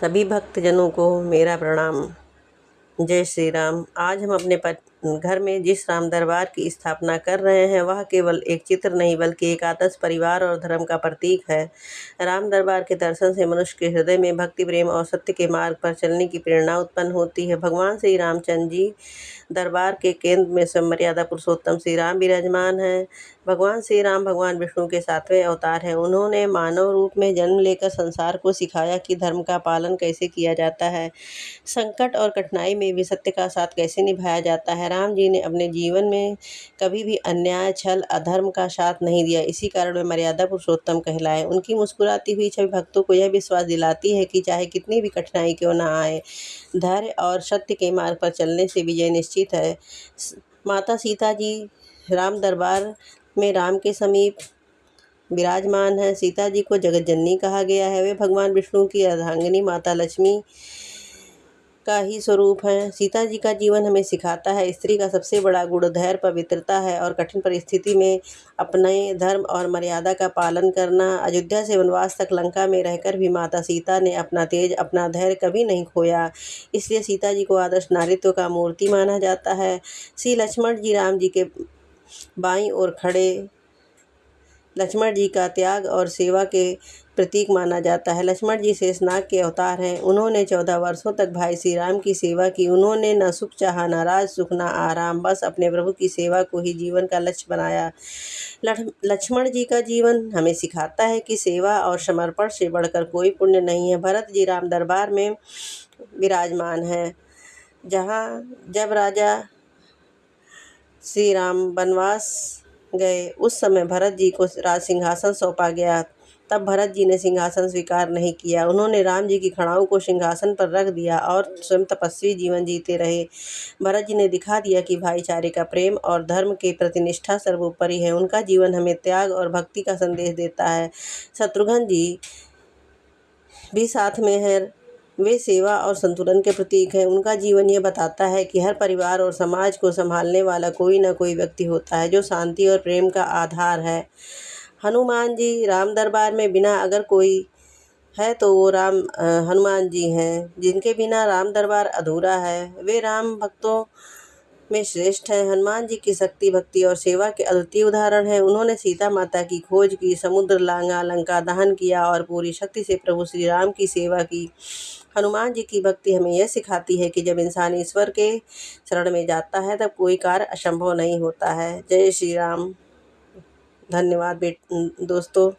सभी भक्तजनों को मेरा प्रणाम। जय श्री राम। आज हम अपने घर में जिस राम दरबार की स्थापना कर रहे हैं वह केवल एक चित्र नहीं बल्कि एक आदर्श परिवार और धर्म का प्रतीक है। राम दरबार के दर्शन से मनुष्य के हृदय में भक्ति, प्रेम और सत्य के मार्ग पर चलने की प्रेरणा उत्पन्न होती है। भगवान श्री रामचंद्र जी दरबार के केंद्र में स्वयं मर्यादा पुरुषोत्तम श्री राम विराजमान हैं। भगवान श्री राम भगवान विष्णु के 7वें अवतार हैं। उन्होंने मानव रूप में जन्म लेकर संसार को सिखाया कि धर्म का पालन कैसे किया जाता है, संकट और कठिनाई में भी सत्य का साथ कैसे निभाया जाता है। राम जी ने अपने जीवन में कभी भी अन्याय, छल, अधर्म का साथ नहीं दिया। इसी कारण वे मर्यादा पुरुषोत्तम कहलाए। उनकी मुस्कुराती हुई छवि भक्तों को यह विश्वास दिलाती है कि चाहे कितनी भी कठिनाई क्यों न आए, धैर्य और सत्य के मार्ग पर चलने से विजय निश्चित है। माता सीता जी राम दरबार में राम के समीप विराजमान है। सीता जी को जगत जननी कहा गया है। वे भगवान विष्णु की अर्धांगिनी माता लक्ष्मी का ही स्वरूप है। सीता जी का जीवन हमें सिखाता है स्त्री का सबसे बड़ा गुण धैर्य, पवित्रता है और कठिन परिस्थिति में अपने धर्म और मर्यादा का पालन करना। अयोध्या से वनवास तक लंका में रहकर भी माता सीता ने अपना तेज, अपना धैर्य कभी नहीं खोया। इसलिए सीता जी को आदर्श नारीत्व का मूर्ति माना जाता है। श्री लक्ष्मण जी राम जी के बाईं ओर खड़े लक्ष्मण जी का त्याग और सेवा के प्रतीक माना जाता है। लक्ष्मण जी शेषनाग के अवतार हैं। उन्होंने 14 वर्षों तक भाई श्री राम की सेवा की। उन्होंने न सुख चाहा, न राज सुख, न आराम, बस अपने प्रभु की सेवा को ही जीवन का लक्ष्य बनाया। लक्ष्मण जी का जीवन हमें सिखाता है कि सेवा और समर्पण से बढ़कर कोई पुण्य नहीं है। भरत जी राम दरबार में विराजमान है। जब राजा श्री राम वनवास गए उस समय भरत जी को राज सिंहासन सौंपा गया। तब भरत जी ने सिंहासन स्वीकार नहीं किया। उन्होंने राम जी की खड़ाओं को सिंहासन पर रख दिया और स्वयं तपस्वी जीवन जीते रहे। भरत जी ने दिखा दिया कि भाईचारे का प्रेम और धर्म के प्रति निष्ठा सर्वोपरि है। उनका जीवन हमें त्याग और भक्ति का संदेश देता है। शत्रुघ्न जी भी साथ में है। वे सेवा और संतुलन के प्रतीक हैं। उनका जीवन ये बताता है कि हर परिवार और समाज को संभालने वाला कोई न कोई व्यक्ति होता है जो शांति और प्रेम का आधार है। हनुमान जी राम दरबार में बिना अगर कोई है तो वो हनुमान जी हैं, जिनके बिना राम दरबार अधूरा है। वे राम भक्तों में श्रेष्ठ हैं। हनुमान जी की शक्ति, भक्ति और सेवा के अद्वितीय उदाहरण हैं। उन्होंने सीता माता की खोज की, समुद्र लांघा, लंका दहन किया और पूरी शक्ति से प्रभु श्री राम की सेवा की। हनुमान जी की भक्ति हमें यह सिखाती है कि जब इंसान ईश्वर के शरण में जाता है तब कोई कार्य असंभव नहीं होता है। जय श्री राम। धन्यवाद दोस्तों।